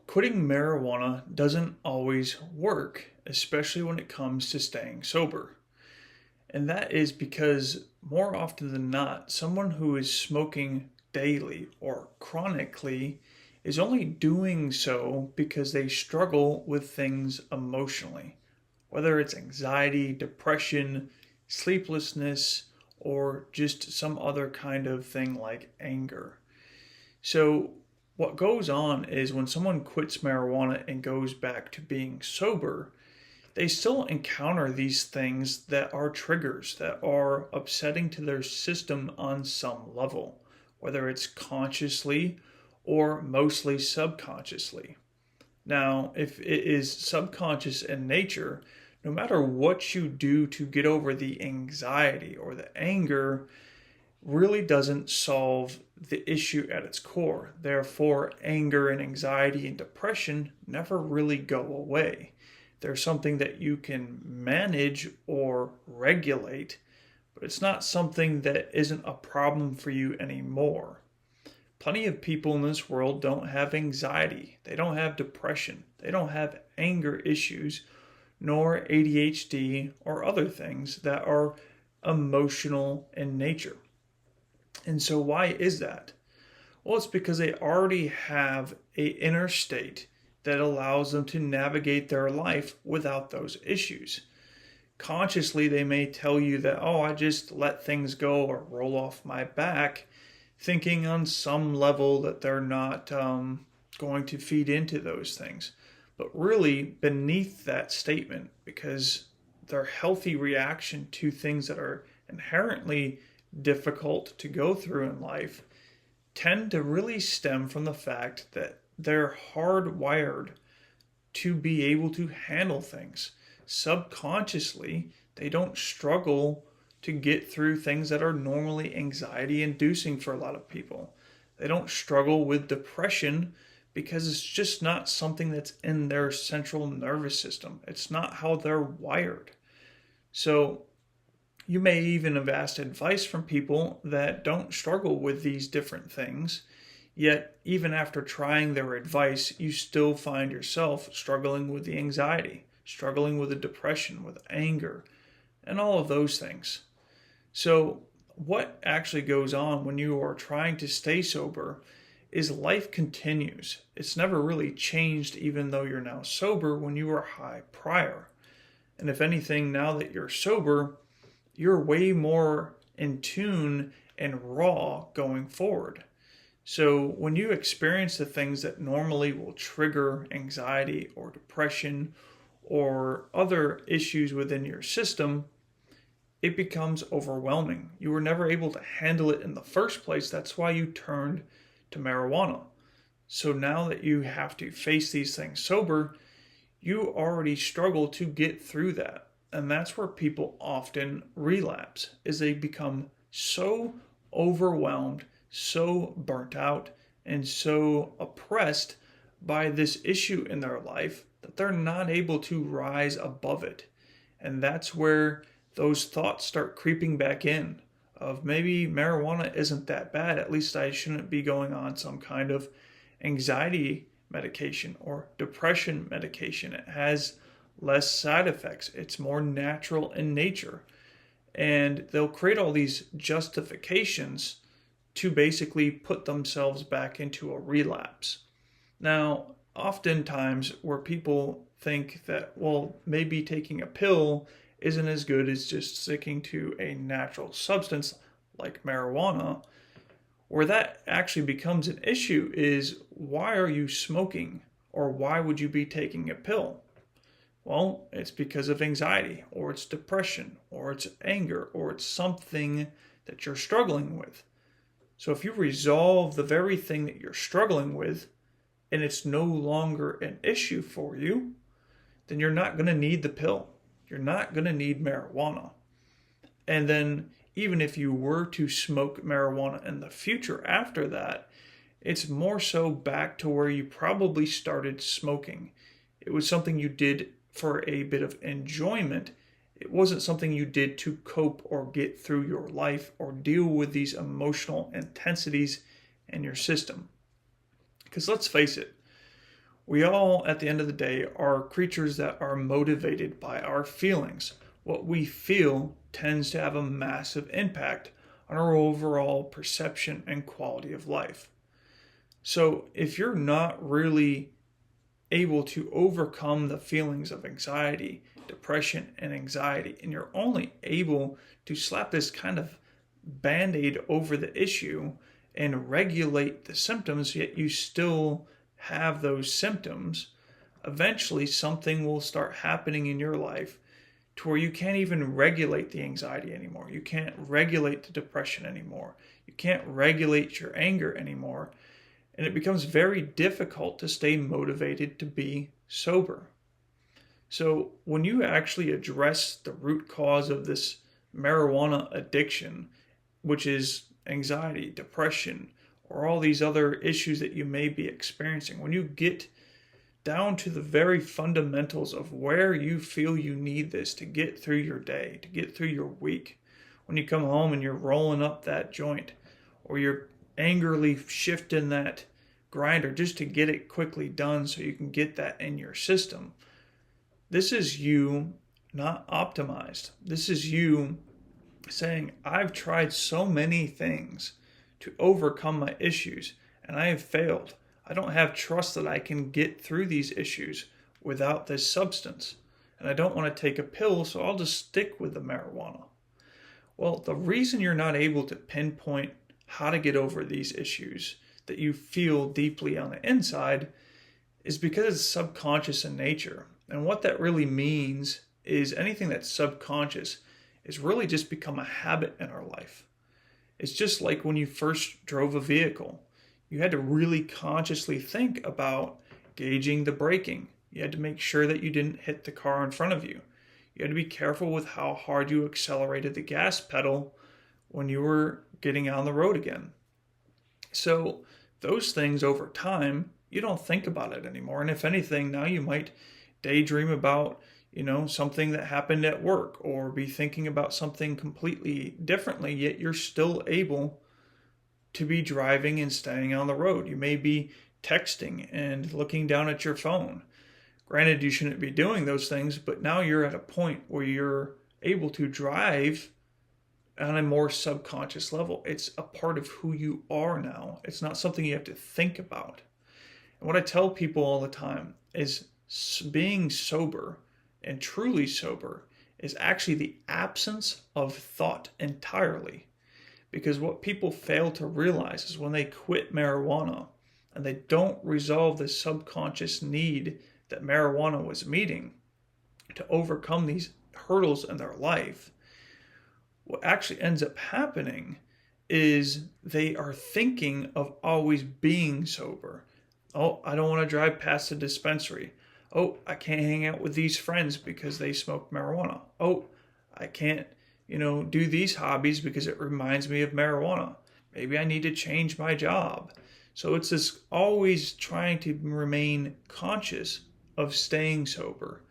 Quitting marijuana doesn't always work, especially when it comes to staying sober. And that is because more often than not, someone who is smoking daily or chronically is only doing so because they struggle with things emotionally, whether it's anxiety, depression, sleeplessness, or just some other kind of thing like anger. So, what goes on is when someone quits marijuana and goes back to being sober, they still encounter these things that are triggers, that are upsetting to their system on some level, whether it's consciously or mostly subconsciously. Now, if it is subconscious in nature, no matter what you do to get over the anxiety or the anger, really doesn't solve the issue at its core. Therefore, anger and anxiety and depression never really go away. They're something that you can manage or regulate, but it's not something that isn't a problem for you anymore. Plenty of people in this world don't have anxiety, they don't have depression, they don't have anger issues, nor ADHD or other things that are emotional in nature. And so why is that? Well, it's because they already have a inner state that allows them to navigate their life without those issues. Consciously, they may tell you that, oh, I just let things go or roll off my back, thinking on some level that they're not going to feed into those things. But really, beneath that statement, because their healthy reaction to things that are inherently difficult to go through in life tend to really stem from the fact that they're hardwired to be able to handle things. Subconsciously, they don't struggle to get through things that are normally anxiety inducing for a lot of people. They don't struggle with depression because it's just not something that's in their central nervous system. It's not how they're wired. So, you may even have asked advice from people that don't struggle with these different things, yet, even after trying their advice, you still find yourself struggling with the anxiety, struggling with the depression, with anger, and all of those things. So, what actually goes on when you are trying to stay sober is life continues. It's never really changed, even though you're now sober when you were high prior. And if anything, now that you're sober, you're way more in tune and raw going forward. So when you experience the things that normally will trigger anxiety or depression or other issues within your system, it becomes overwhelming. You were never able to handle it in the first place. That's why you turned to marijuana. So now that you have to face these things sober, you already struggle to get through that. And that's where people often relapse, is they become so overwhelmed, so burnt out, and so oppressed by this issue in their life that they're not able to rise above it. And that's where those thoughts start creeping back in of maybe marijuana isn't that bad, at least I shouldn't be going on some kind of anxiety medication or depression medication. It has less side effects. It's more natural in nature. And they'll create all these justifications to basically put themselves back into a relapse. Now, oftentimes where people think that, well, maybe taking a pill isn't as good as just sticking to a natural substance like marijuana, where that actually becomes an issue is, why are you smoking? Or why would you be taking a pill? Well, it's because of anxiety, or it's depression, or it's anger, or it's something that you're struggling with. So if you resolve the very thing that you're struggling with, and it's no longer an issue for you, then you're not going to need the pill. You're not going to need marijuana. And then even if you were to smoke marijuana in the future after that, it's more so back to where you probably started smoking. It was something you did for a bit of enjoyment. It wasn't something you did to cope or get through your life or deal with these emotional intensities in your system. Because let's face it, We all, at the end of the day, are creatures that are motivated by our feelings. What we feel tends to have a massive impact on our overall perception and quality of life. So if you're not really able to overcome the feelings of anxiety, depression, and anxiety, and you're only able to slap this kind of band-aid over the issue and regulate the symptoms, yet you still have those symptoms, eventually something will start happening in your life to where you can't even regulate the anxiety anymore. You can't regulate the depression anymore. You can't regulate your anger anymore. And it becomes very difficult to stay motivated to be sober. So when you actually address the root cause of this marijuana addiction, which is anxiety, depression, or all these other issues that you may be experiencing, when you get down to the very fundamentals of where you feel you need this to get through your day, to get through your week, when you come home and you're rolling up that joint, or you're angrily shifting that grinder just to get it quickly done so you can get that in your system. This is you not optimized. This is you saying, I've tried so many things to overcome my issues and I have failed. I don't have trust that I can get through these issues without this substance. And I don't want to take a pill, so I'll just stick with the marijuana. Well, the reason you're not able to pinpoint how to get over these issues that you feel deeply on the inside is because it's subconscious in nature. And what that really means is anything that's subconscious is really just become a habit in our life. It's just like when you first drove a vehicle. You had to really consciously think about gauging the braking. You had to make sure that you didn't hit the car in front of you. You had to be careful with how hard you accelerated the gas pedal when you were getting on the road again. So those things over time, you don't think about it anymore. And if anything, now you might daydream about, something that happened at work or be thinking about something completely differently, yet you're still able to be driving and staying on the road. You may be texting and looking down at your phone. Granted, you shouldn't be doing those things, but now you're at a point where you're able to drive on a more subconscious level. It's a part of who you are now. It's not something you have to think about. And what I tell people all the time is being sober and truly sober is actually the absence of thought entirely. Because what people fail to realize is when they quit marijuana and they don't resolve the subconscious need that marijuana was meeting to overcome these hurdles in their life, what actually ends up happening is they are thinking of always being sober. Oh, I don't want to drive past the dispensary. Oh, I can't hang out with these friends because they smoke marijuana. Oh, I can't, do these hobbies because it reminds me of marijuana. Maybe I need to change my job. So it's this always trying to remain conscious of staying sober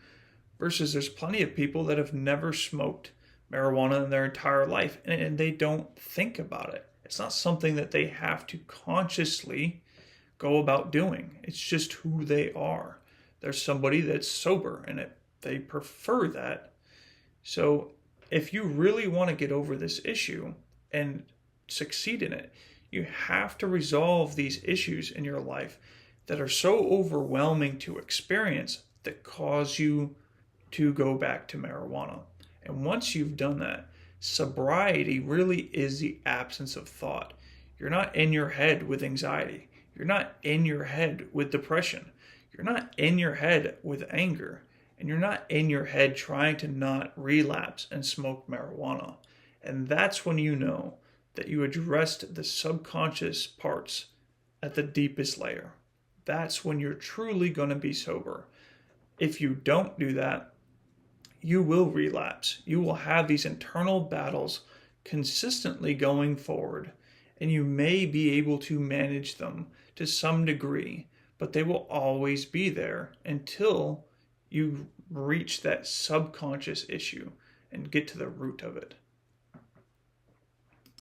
versus there's plenty of people that have never smoked marijuana in their entire life and they don't think about it. It's not something that they have to consciously go about doing. It's just who they are. There's somebody that's sober and they prefer that. So if you really want to get over this issue and succeed in it, you have to resolve these issues in your life that are so overwhelming to experience that cause you to go back to marijuana. And once you've done that, sobriety really is the absence of thought. You're not in your head with anxiety. You're not in your head with depression. You're not in your head with anger. And you're not in your head trying to not relapse and smoke marijuana. And that's when you know that you addressed the subconscious parts at the deepest layer. That's when you're truly going to be sober. If you don't do that, you will relapse. You will have these internal battles consistently going forward, and you may be able to manage them to some degree, but they will always be there until you reach that subconscious issue and get to the root of it.